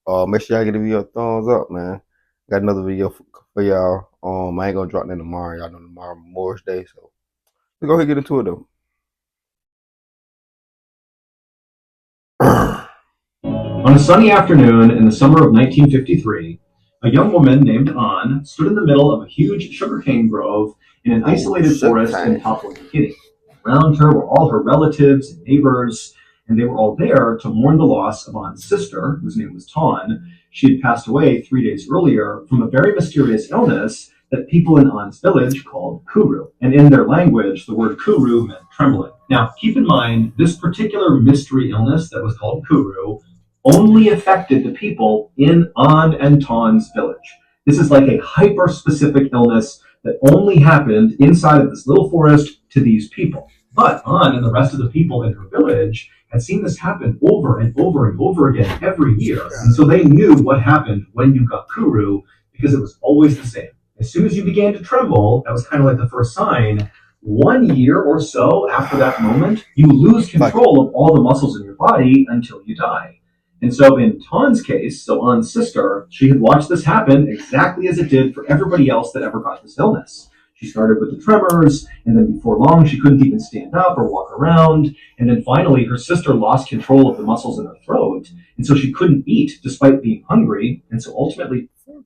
Make sure y'all give me a thumbs up, man. Got another video for y'all. I ain't gonna drop that tomorrow. Y'all know tomorrow Memorial Day, so let's go ahead and get into it though. On a sunny afternoon in the summer of 1953, a young woman named Anne stood in the middle of a huge sugarcane grove in an isolated forest in Papua New Guinea. Around her were all her relatives and neighbors, and they were all there to mourn the loss of Anne's sister, whose name was Tawn. She had passed away 3 days earlier from a very mysterious illness that people in Anne's village called Kuru. And in their language, the word Kuru meant trembling. Now, keep in mind, this particular mystery illness that was called Kuru only affected the people in An and Tawn's village. This is like a hyper-specific illness that only happened inside of this little forest to these people. But An and the rest of the people in her village had seen this happen over and over and over again every year. And so they knew what happened when you got Kuru because it was always the same. As soon as you began to tremble, that was kind of like the first sign. 1 year or so after that moment, you lose control of all the muscles in your body until you die. And so in Tawn's case, so An's sister, she had watched this happen exactly as it did for everybody else that ever got this illness. She started with the tremors, and then before long, she couldn't even stand up or walk around. And then finally, her sister lost control of the muscles in her throat, and so she couldn't eat despite being hungry. And so ultimately, what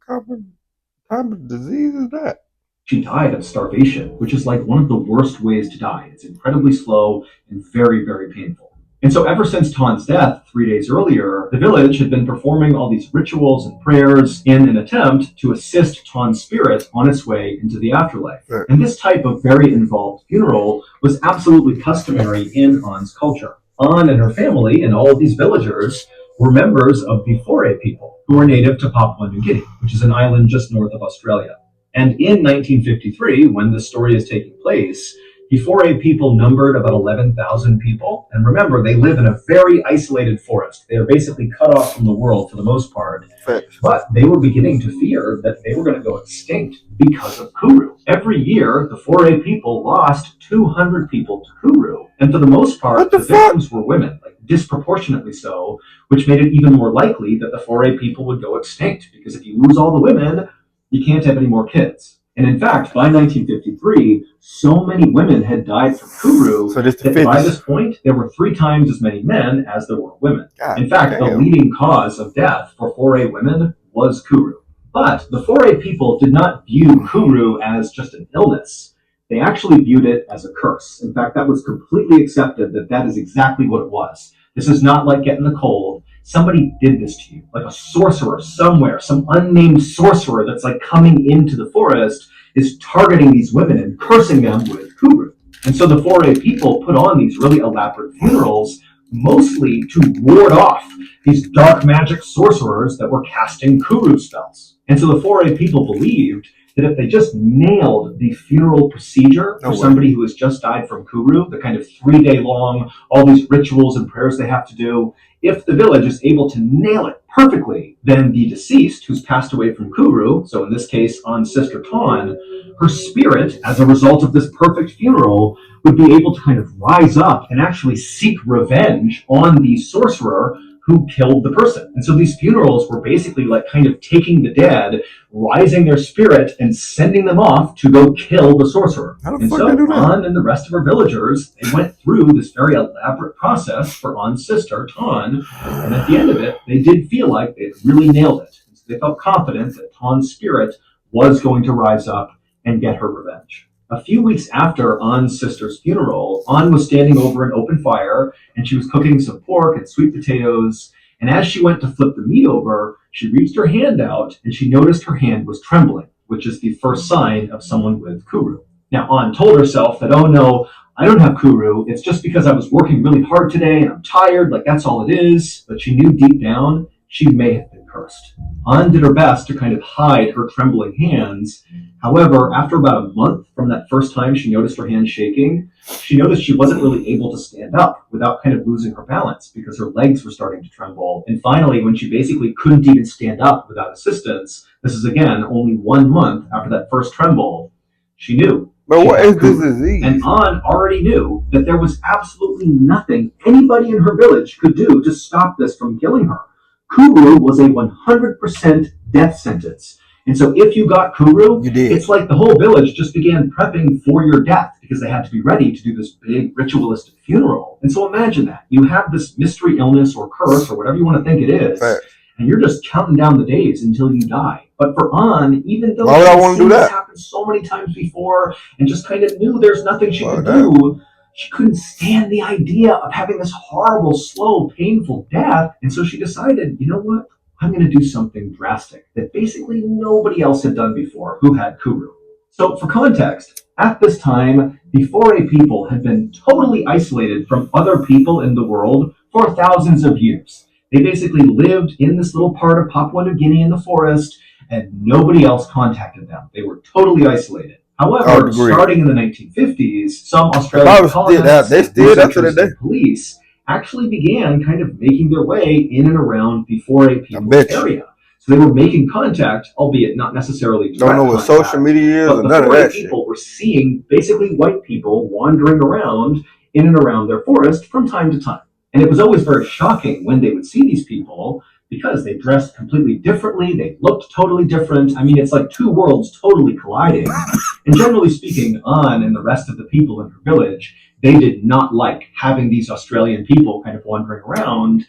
type of disease is that? She died of starvation, which is like one of the worst ways to die. It's incredibly slow and very, very painful. And so ever since Tawn's death 3 days earlier, the village had been performing all these rituals and prayers in an attempt to assist Tawn's spirit on its way into the afterlife. Right. And this type of very involved funeral was absolutely customary in An's culture. An and her family and all of these villagers were members of the Foray people, who were native to Papua New Guinea, which is an island just north of Australia. And in 1953, when this story is taking place, the Foray people numbered about 11,000 people. And remember, they live in a very isolated forest. They are basically cut off from the world for the most part. But they were beginning to fear that they were going to go extinct because of Kuru. Every year, the Foray people lost 200 people to Kuru. And for the most part, the victims were women, like disproportionately so, which made it even more likely that the Foray people would go extinct. Because if you lose all the women, you can't have any more kids. And in fact, by 1953, so many women had died from Kuru that by this point, there were 3 times as many men as there were women. In fact, the leading cause of death for Foray women was Kuru. But the Foray people did not view Kuru as just an illness. They actually viewed it as a curse. In fact, that was completely accepted that that is exactly what it was. This is not like getting the cold. Somebody did this to you, like a sorcerer somewhere, some unnamed sorcerer that's like coming into the forest is targeting these women and cursing them with Kuru. And so the Foray people put on these really elaborate funerals, mostly to ward off these dark magic sorcerers that were casting Kuru spells. And so the Foray people believed that if they just nailed the funeral procedure for somebody who has just died from Kuru, the kind of 3-day long, all these rituals and prayers they have to do, if the village is able to nail it perfectly, then the deceased who's passed away from Kuru, so in this case, An's sister Tawn, her spirit, as a result of this perfect funeral, would be able to kind of rise up and actually seek revenge on the sorcerer who killed the person. And so these funerals were basically like kind of taking the dead, rising their spirit, and sending them off to go kill the sorcerer. And so An and the rest of her villagers, they went through this very elaborate process for An's sister, Tawn, and at the end of it, they did feel like they had really nailed it. So they felt confident that Tawn's spirit was going to rise up and get her revenge. A few weeks after An's sister's funeral, An was standing over an open fire, and she was cooking some pork and sweet potatoes. And as she went to flip the meat over, she reached her hand out, and she noticed her hand was trembling, which is the first sign of someone with Kuru. Now, An told herself that, oh no, I don't have Kuru. It's just because I was working really hard today, and I'm tired, like that's all it is. But she knew deep down she may have been cursed. An did her best to kind of hide her trembling hands. However, after about a month from that first time she noticed her hand shaking, she noticed she wasn't really able to stand up without kind of losing her balance because her legs were starting to tremble. And finally, when she basically couldn't even stand up without assistance, this is again only 1 month after that first tremble, she knew. But what is this disease? And An already knew that there was absolutely nothing anybody in her village could do to stop this from killing her. Kuru was a 100% death sentence. And so if you got Kuru, You did. it's like the whole village just began prepping for your death because they had to be ready to do this big ritualistic funeral. And so imagine that. You have this mystery illness or curse or whatever you want to think it is, Fact. and you're just counting down the days until you die. But for An, even though Why would I she'd want to seen do this that? happen so many times before and just kind of knew there's nothing she Well, could damn. do, she couldn't stand the idea of having this horrible, slow, painful death. And so she decided, you know what? I'm going to do something drastic that basically nobody else had done before who had Kuru. So, for context, at this time, the Foray people had been totally isolated from other people in the world for thousands of years. They basically lived in this little part of Papua New Guinea in the forest, and nobody else contacted them. They were totally isolated. However, starting in the 1950s, some Australian colonists, researchers, and police actually began kind of making their way in and around the Foray people area. So they were making contact, albeit not necessarily direct Don't know what contact, social media is but or the none of Foray that people shit. were seeing basically white people wandering around in and around their forest from time to time. And it was always very shocking when they would see these people because they dressed completely differently, they looked totally different. I mean, it's like two worlds totally colliding. And generally speaking, An and the rest of the people in her village, they did not like having these Australian people kind of wandering around.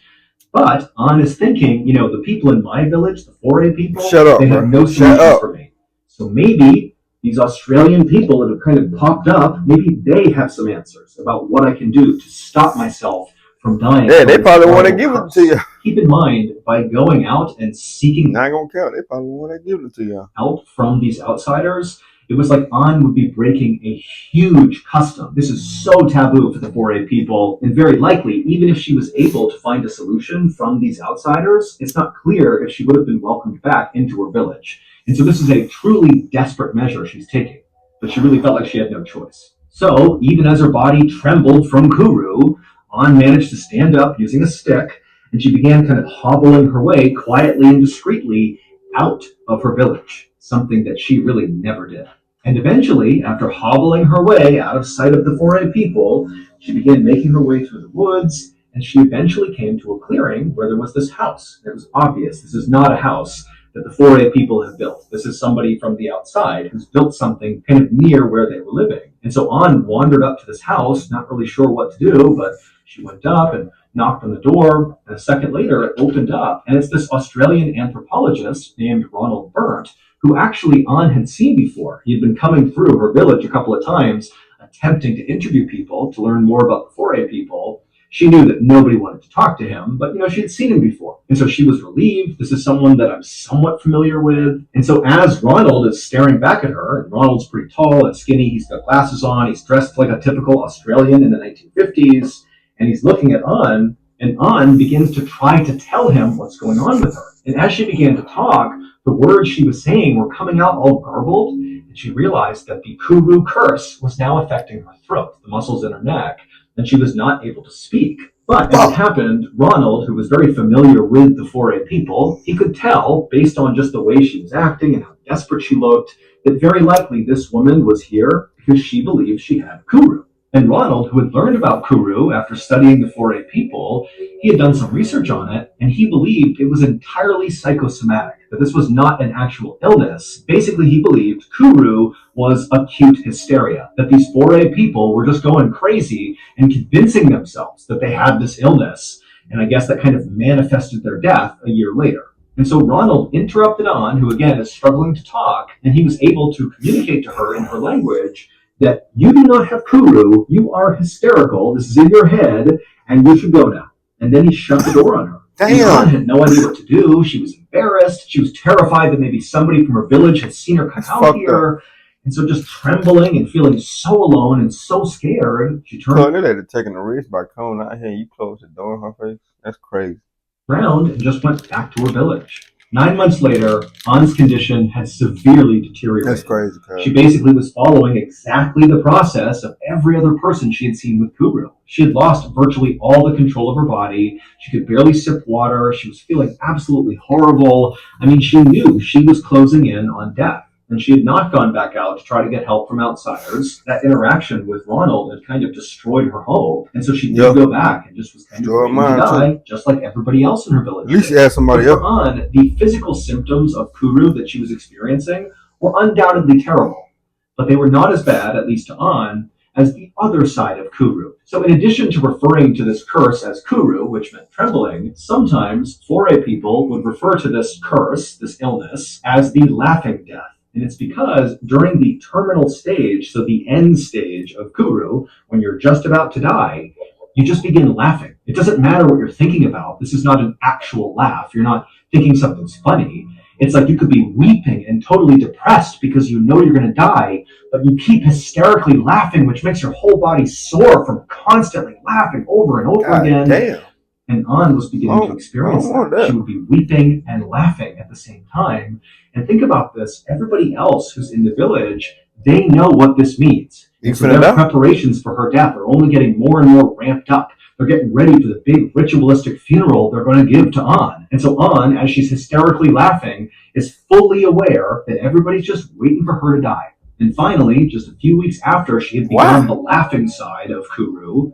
But An is thinking, you know, the people in my village, the Foray people, they have no solutions for me. So maybe these Australian people that have kind of popped up, maybe they have some answers about what I can do to stop myself from dying. Yeah, they probably want to give it to you. Keep in mind, by going out and seeking not gonna count, they probably want to give it to you. Help from these outsiders, it was like An would be breaking a huge custom. This is so taboo for the Foray people, and very likely, even if she was able to find a solution from these outsiders, it's not clear if she would have been welcomed back into her village. And so this is a truly desperate measure she's taking, but she really felt like she had no choice. So even as her body trembled from Kuru, An managed to stand up using a stick, and she began kind of hobbling her way quietly and discreetly out of her village, something that she really never did. And eventually, after hobbling her way out of sight of the Foray people, she began making her way through the woods, and she eventually came to a clearing where there was this house. It was obvious this is not a house that the Foray people have built. This is somebody from the outside who's built something kind of near where they were living. And so An wandered up to this house, not really sure what to do, but she went up and knocked on the door, and a second later it opened up, and it's this Australian anthropologist named Ronald Burnt, who actually An had seen before. He had been coming through her village a couple of times, attempting to interview people to learn more about the Foray people. She knew that nobody wanted to talk to him, but she had seen him before. And so she was relieved. This is someone that I'm somewhat familiar with. And so as Ronald is staring back at her, and Ronald's pretty tall and skinny, he's got glasses on, he's dressed like a typical Australian in the 1950s, and he's looking at An, and An begins to try to tell him what's going on with her. And as she began to talk, the words she was saying were coming out all garbled, and she realized that the Kuru curse was now affecting her throat, the muscles in her neck, and she was not able to speak. But as it happened, Ronald, who was very familiar with the Foray people, he could tell, based on just the way she was acting and how desperate she looked, that very likely this woman was here because she believed she had Kuru. And Ronald, who had learned about Kuru after studying the Foray people, he had done some research on it, and he believed it was entirely psychosomatic, that this was not an actual illness. Basically, he believed Kuru was acute hysteria, that these Foray people were just going crazy and convincing themselves that they had this illness, and I guess that kind of manifested their death a year later. And so Ronald interrupted An, who again is struggling to talk, and he was able to communicate to her in her language that you do not have Kuru, you are hysterical, this is in your head, and you should go now. And then he shut the door on her. An had no idea what to do. She was embarrassed. She was terrified that maybe somebody from her village had seen her come out here. And so just trembling and feeling so alone and so scared, she turned taking a risk by coming out here and you closed the door in her face. That's crazy. Around and just went back to her village. 9 months later, An's condition had severely deteriorated. That's crazy, Kyle. She basically was following exactly the process of every other person she had seen with Kuru. She had lost virtually all the control of her body. She could barely sip water. She was feeling absolutely horrible. I mean, she knew she was closing in on death. and she had not gone back out to try to get help from outsiders. That interaction with Ronald had kind of destroyed her hope, and so she did go back and just was kind of waiting to die, just like everybody else in her village. At least she had somebody else. On, the physical symptoms of Kuru that she was experiencing were undoubtedly terrible, but they were not as bad, at least to An, as the other side of Kuru. So in addition to referring to this curse as Kuru, which meant trembling, sometimes Foray people would refer to this curse, this illness, as the laughing death. And it's because during the terminal stage, so the end stage of Kuru, when you're just about to die, you just begin laughing. It doesn't matter what you're thinking about. This is not an actual laugh. You're not thinking something's funny. It's like you could be weeping and totally depressed because you know you're going to die, but you keep hysterically laughing, which makes your whole body sore from constantly laughing over and over again. Damn. And An was beginning to experience that. She would be weeping and laughing at the same time. And think about this. Everybody else who's in the village, they know what this means. So their preparations for her death are only getting more and more ramped up. They're getting ready for the big ritualistic funeral they're going to give to An. And so An, as she's hysterically laughing, is fully aware that everybody's just waiting for her to die. And finally, just a few weeks after she had begun the laughing side of Kuru,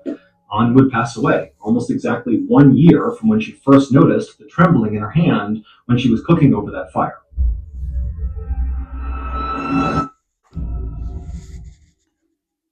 An would pass away, almost exactly 1 year from when she first noticed the trembling in her hand when she was cooking over that fire.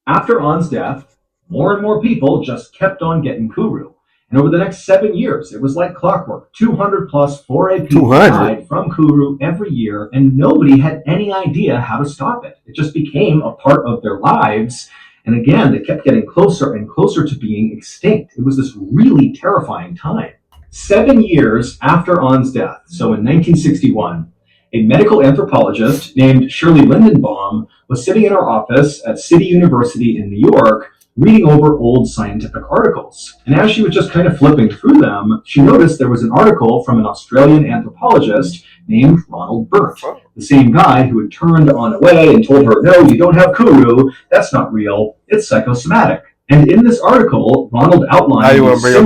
After An's death, more and more people just kept on getting Kuru. And over the next 7 years, it was like clockwork. 200 plus Foray people died from Kuru every year, and nobody had any idea how to stop it. It just became a part of their lives. And again, they kept getting closer and closer to being extinct. It was this really terrifying time. 7 years after An's death, so in 1961, a medical anthropologist named Shirley Lindenbaum was sitting in her office at City University in New York reading over old scientific articles. And as she was just kind of flipping through them, she noticed there was an article from an Australian anthropologist named Ronald Burt, the same guy who had turned An away and told her, no, you don't have Kuru, that's not real, it's psychosomatic. And in this article, Ronald outlined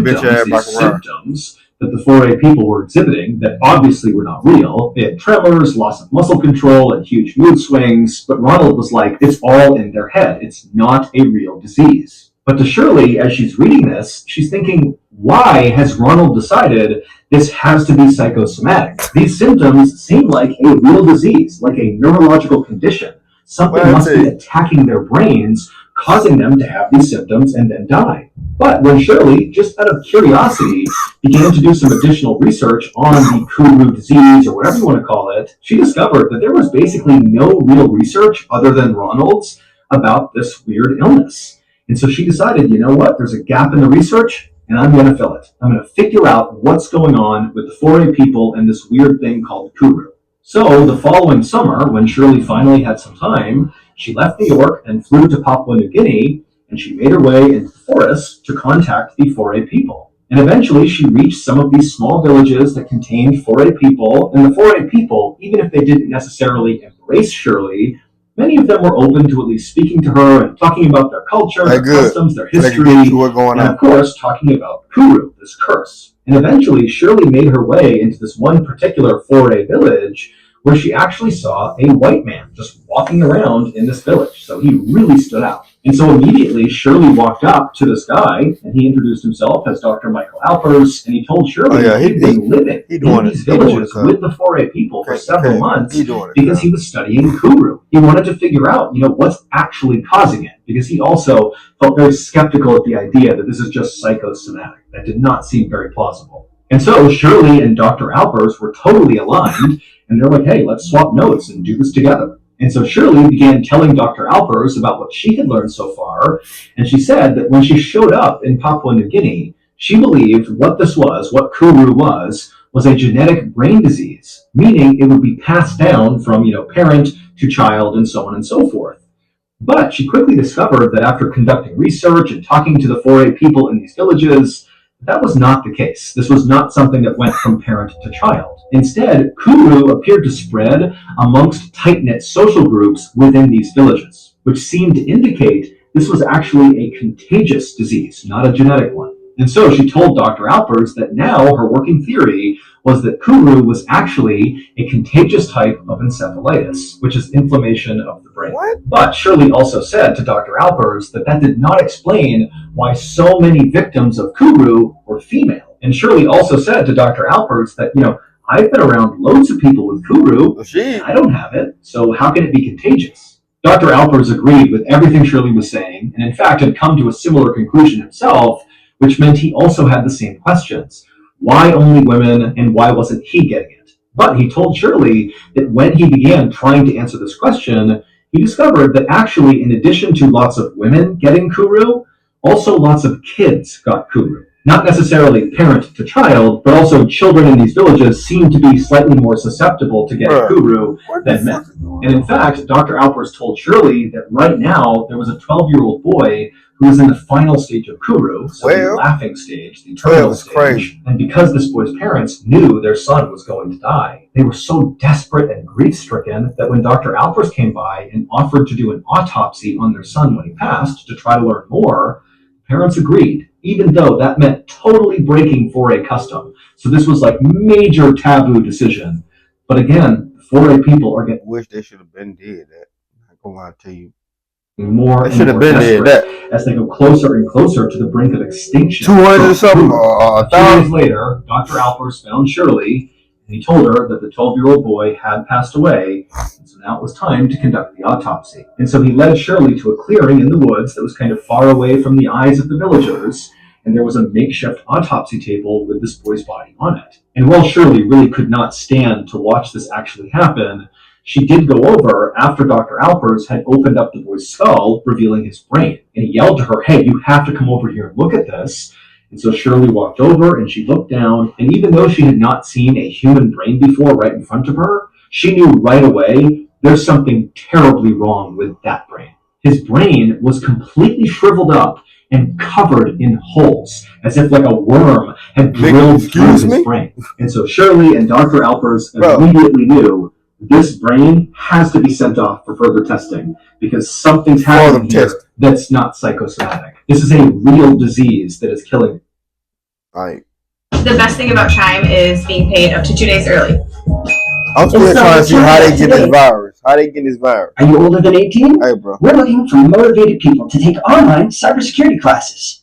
these symptoms that the Foray people were exhibiting that obviously were not real. They had tremors, loss of muscle control, and huge mood swings, but Ronald was like, it's all in their head. It's not a real disease. But to Shirley, as she's reading this, she's thinking, why has Ronald decided this has to be psychosomatic? These symptoms seem like a real disease, like a neurological condition. Something must be attacking their brains, causing them to have these symptoms and then die. But when Shirley, just out of curiosity, began to do some additional research on the Kuru disease, or whatever you want to call it, she discovered that there was basically no real research other than Ronald's about this weird illness. And so she decided, you know what, there's a gap in the research, and I'm going to fill it. I'm going to figure out what's going on with the Foray people and this weird thing called Kuru. So the following summer, when Shirley finally had some time, she left New York and flew to Papua New Guinea, and she made her way into the forest to contact the Foray people. And eventually she reached some of these small villages that contained Foray people, and the Foray people, even if they didn't necessarily embrace Shirley, many of them were open to at least speaking to her and talking about their culture, their customs, their history, and of course talking about Kuru, this curse. And eventually Shirley made her way into this one particular Foray village where she actually saw a white man just walking around in this village. So he really stood out. And so immediately Shirley walked up to this guy, and he introduced himself as Dr. Michael Alpers, and he told Shirley he'd been living in these villages with the Foray people for several months because he was studying Kuru. He wanted to figure out, what's actually causing it, because he also felt very skeptical at the idea that this is just psychosomatic. That did not seem very plausible. And so Shirley and Dr. Alpers were totally aligned, and they're like, hey, let's swap notes and do this together. And so Shirley began telling Dr. Alpers about what she had learned so far, and she said that when she showed up in Papua New Guinea, she believed what this was, what Kuru was a genetic brain disease, meaning it would be passed down from, parent to child and so on and so forth. But she quickly discovered that after conducting research and talking to the Foray people in these villages, that was not the case. This was not something that went from parent to child. Instead, Kuru appeared to spread amongst tight-knit social groups within these villages, which seemed to indicate this was actually a contagious disease, not a genetic one. And so she told Dr. Alpers that now her working theory was that Kuru was actually a contagious type of encephalitis, which is inflammation of the brain. What? But Shirley also said to Dr. Alpers that that did not explain why so many victims of Kuru were female. And Shirley also said to Dr. Alpers that, I've been around loads of people with Kuru, and I don't have it, so how can it be contagious? Dr. Alpers agreed with everything Shirley was saying, and in fact had come to a similar conclusion himself, which meant he also had the same questions. Why only women, and why wasn't he getting it? But he told Shirley that when he began trying to answer this question, he discovered that actually, in addition to lots of women getting Kuru, also lots of kids got Kuru. Not necessarily parent to child, but also children in these villages seem to be slightly more susceptible to getting Kuru than men. And in fact, Dr. Alpers told Shirley that right now there was a 12-year-old boy who was in the final stage of Kuru, so the laughing stage, the terminal stage. Crazy. And because this boy's parents knew their son was going to die, they were so desperate and grief-stricken that when Dr. Alpers came by and offered to do an autopsy on their son when he passed to try to learn more, parents agreed, even though that meant totally breaking 4A custom. So this was like major taboo decision. But again, 4A people are getting... Wish they should have been did that. I'm going to lie to you. More and more desperate as they go closer and closer to the brink of extinction. 200 something. 2 days later, Dr. Alpers found Shirley, and he told her that the 12-year-old boy had passed away, and so now it was time to conduct the autopsy. And so he led Shirley to a clearing in the woods that was kind of far away from the eyes of the villagers, and there was a makeshift autopsy table with this boy's body on it. And while Shirley really could not stand to watch this actually happen, she did go over after Dr. Alpers had opened up the boy's skull, revealing his brain. And he yelled to her, "Hey, you have to come over here and look at this." And so Shirley walked over and she looked down. And even though she had not seen a human brain before right in front of her, she knew right away there's something terribly wrong with that brain. His brain was completely shriveled up and covered in holes, as if like a worm had drilled through his brain. And so Shirley and Dr. Alpers immediately knew this brain has to be sent off for further testing because something's happening here that's not psychosomatic. This is a real disease that is killing. The best thing about Chime is being paid up to 2 days early. I'm still trying to see how they get this virus. How they get this virus. Are you older than 18? Hey, bro. We're looking for motivated people to take online cybersecurity classes.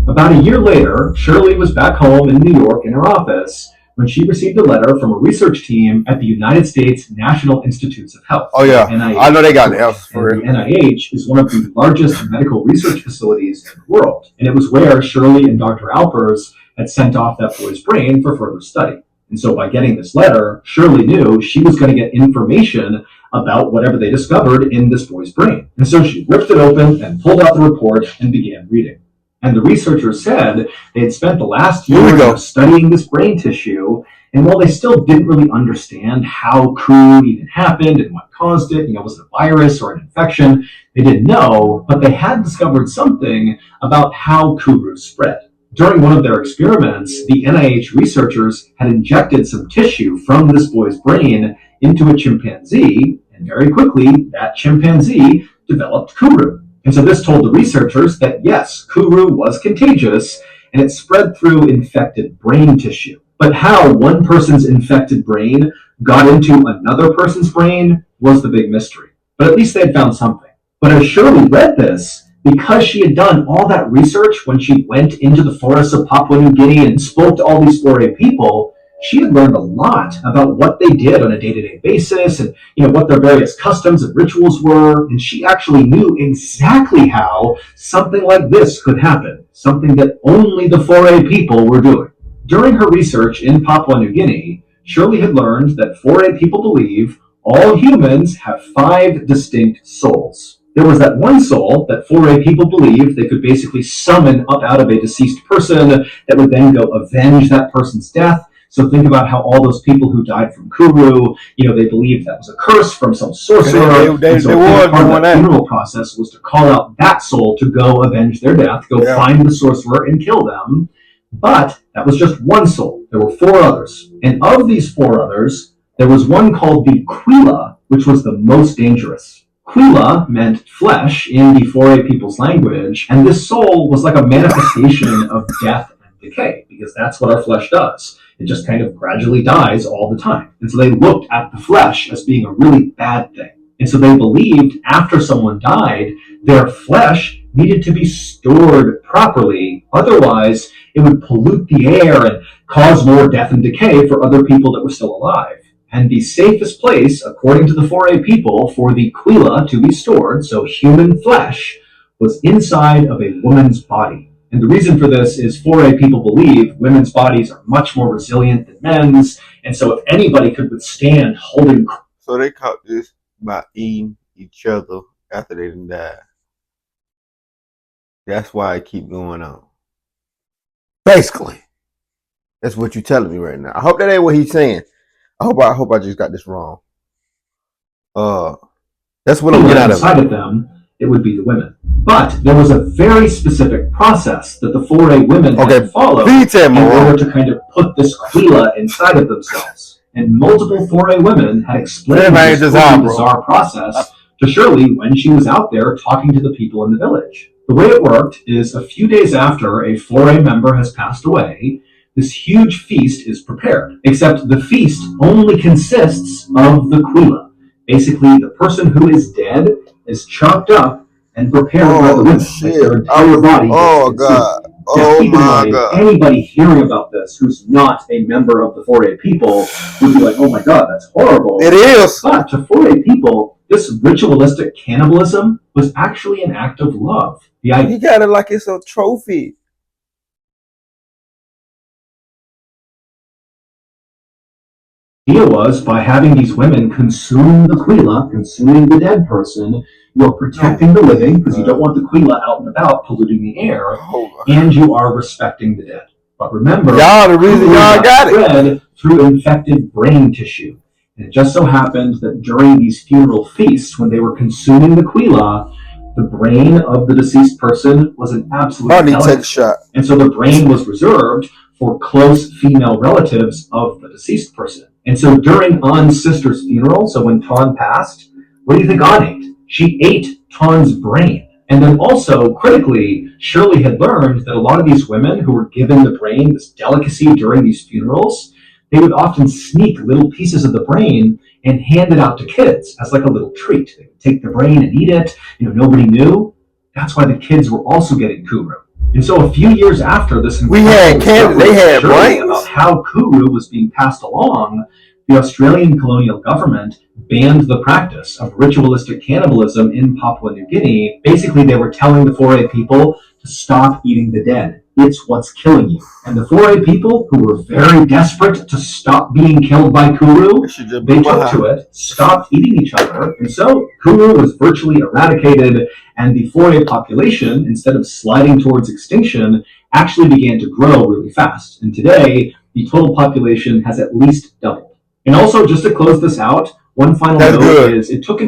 About a year later, Shirley was back home in New York in her office when she received a letter from a research team at the United States National Institutes of Health. Oh, yeah. NIH. I know they got the answers for it. The NIH is one of the largest medical research facilities in the world. And it was where Shirley and Dr. Alpers had sent off that boy's brain for further study. And so by getting this letter, Shirley knew she was going to get information about whatever they discovered in this boy's brain. And so she ripped it open and pulled out the report and began reading. And the researchers said they had spent the last year studying this brain tissue, and while they still didn't really understand how Kuru even happened and what caused it, was it a virus or an infection, they didn't know, but they had discovered something about how Kuru spread. During one of their experiments, the NIH researchers had injected some tissue from this boy's brain into a chimpanzee, and very quickly, that chimpanzee developed Kuru. And so this told the researchers that yes, Kuru was contagious, and it spread through infected brain tissue. But how one person's infected brain got into another person's brain was the big mystery. But at least they had found something. But as Shirley read this, because she had done all that research when she went into the forests of Papua New Guinea and spoke to all these 4A people, she had learned a lot about what they did on a day-to-day basis and what their various customs and rituals were, and she actually knew exactly how something like this could happen, something that only the 4A people were doing. During her research in Papua New Guinea, Shirley had learned that 4A people believe all humans have 5 distinct souls. There was that one soul that 4A people believed they could basically summon up out of a deceased person that would then go avenge that person's death. So think about how all those people who died from Kuru, they believed that was a curse from some sorcerer. Part of the funeral process was to call out that soul to go avenge their death, find the sorcerer and kill them. But that was just one soul. There were 4 others. And of these 4 others, there was one called the Quila, which was the most dangerous. Quila meant flesh in the 4A people's language, and this soul was like a manifestation of death and decay, because that's what our flesh does. It just kind of gradually dies all the time. And so they looked at the flesh as being a really bad thing. And so they believed after someone died, their flesh needed to be stored properly. Otherwise, it would pollute the air and cause more death and decay for other people that were still alive. And the safest place, according to the 4A people, for the Quila to be stored, so human flesh, was inside of a woman's body. And the reason for this is 4A people believe women's bodies are much more resilient than men's, and so if anybody could withstand holding... So they caught this by eating each other after they done died. That's why it keep going on. Basically. That's what you're telling me right now. I hope that ain't what he's saying. I hope I just got this wrong. That's what I'm getting out of it. Inside of them, it would be the women. But there was a very specific process that the 4A women had to follow in order to kind of put this Quila inside of themselves. And multiple 4A women had explained this bizarre process to Shirley when she was out there talking to the people in the village. The way it worked is a few days after a 4A member has passed away, this huge feast is prepared. Except the feast only consists of the Quila. Basically, the person who is dead is chopped up and prepared by the women. Like their entire body. Oh, God. Oh, my God. Anybody hearing about this who's not a member of the 4A people would be like, oh my God, that's horrible. It is. But to 4A people, this ritualistic cannibalism was actually an act of love. He got it like it's a trophy. The idea was by having these women consume the Quila, consuming the dead person, you're protecting the living because you don't want the Quila out and about polluting the air, and you are respecting the dead. But remember, the reason y'all got it through infected brain tissue. And it just so happened that during these funeral feasts, when they were consuming the Quila, the brain of the deceased person was an absolute delicacy. And so the brain was reserved for close female relatives of the deceased person. And so during An's sister's funeral, so when Ton passed, what do you think An ate? She ate Ton's brain. And then also, critically, Shirley had learned that a lot of these women who were given the brain, this delicacy during these funerals, they would often sneak little pieces of the brain and hand it out to kids as like a little treat. They would take the brain and eat it. Nobody knew. That's why the kids were also getting Kuru. And so a few years after this, they had brains about how Kuru was being passed along, the Australian colonial government banned the practice of ritualistic cannibalism in Papua New Guinea. Basically, they were telling the 4A people to stop eating the dead. It's what's killing you. And the 4A people, who were very desperate to stop being killed by Kuru, they took to it, stopped eating each other, and so Kuru was virtually eradicated, and the 4A population, instead of sliding towards extinction, actually began to grow really fast. And today, the total population has at least doubled. And also, just to close this out, one final note is it took to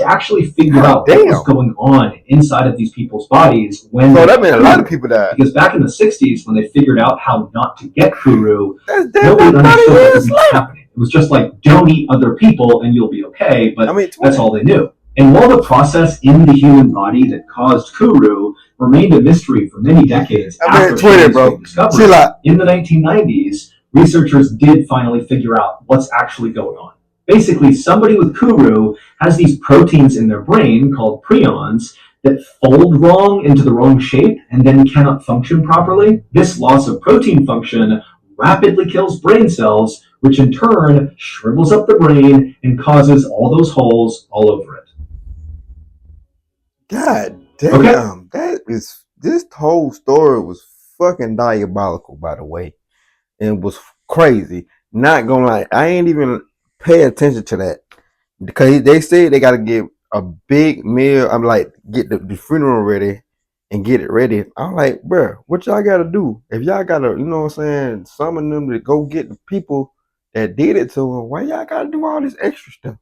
actually figure out what was going on inside of these people's bodies when that meant a lot of people died. Because back in the 60s, when they figured out how not to get Kuru, nobody understood what was happening. It was just like, don't eat other people and you'll be okay, but that's all they knew. And while the process in the human body that caused Kuru remained a mystery for many decades after Shirley's discovery, in the 1990s, researchers did finally figure out what's actually going on. Basically, somebody with Kuru has these proteins in their brain called prions that fold wrong into the wrong shape and then cannot function properly. This loss of protein function rapidly kills brain cells, which in turn shrivels up the brain and causes all those holes all over it. God damn, this whole story was fucking diabolical, by the way. And was crazy. Not gonna lie, I ain't even pay attention to that because they said they gotta give a big meal. I'm like, get the funeral ready and get it ready. I'm like, bruh, what y'all gotta do? If y'all gotta, summon them to go get the people that did it to them, why y'all gotta do all this extra stuff?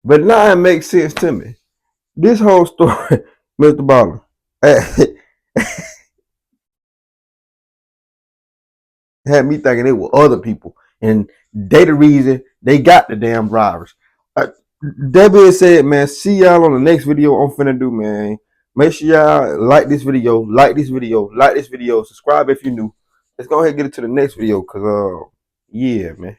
But now it makes sense to me. This whole story, Mr. Ballen. Had me thinking it were other people, and they the reason they got the damn drivers. That being said, man, see y'all on the next video I'm finna do, man. Make sure y'all like this video, subscribe if you're new. let's go ahead and get into the next video, cause yeah, man.